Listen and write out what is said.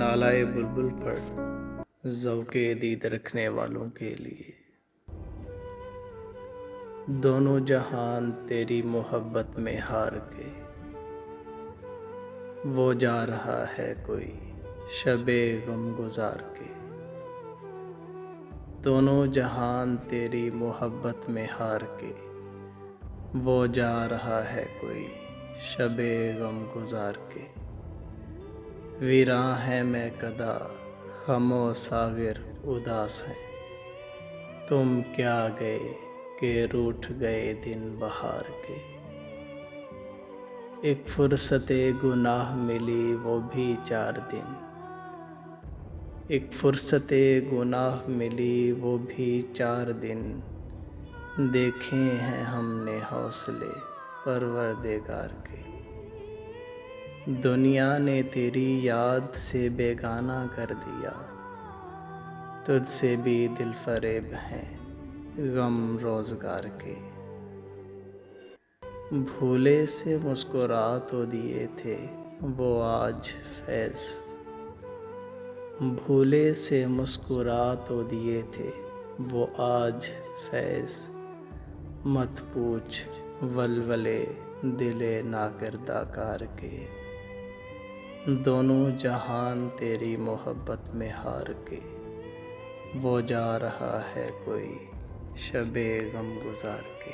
نالائے بلبل پر ذوق دید رکھنے والوں کے لیے۔ دونوں جہان تیری محبت میں ہار کے، وہ جا رہا ہے کوئی شب غم گزار کے۔ دونوں جہان تیری محبت میں ہار کے، وہ جا رہا ہے کوئی شب غم گزار کے۔ ویراں ہے میکدہ خم و ساغر اداس ہیں، تم کیا گئے کہ روٹھ گئے دن بہار کے۔ ایک فرصت گناہ ملی وہ بھی 4 دن، ایک فرصت گناہ ملی وہ بھی 4 دن، دیکھے ہیں ہم نے حوصلے پروردگار کے۔ دنیا نے تیری یاد سے بیگانہ کر دیا، تجھ سے بھی دل فریب ہیں غم روزگار کے۔ بھولے سے مسکرا تو دیے تھے وہ آج فیض، بھولے سے مسکرا تو دیے تھے وہ آج فیض، مت پوچھ ولولے دل ناکردہ کار کے۔ دونوں جہان تیری محبت میں ہار کے، وہ جا رہا ہے کوئی شب غم گزار کے۔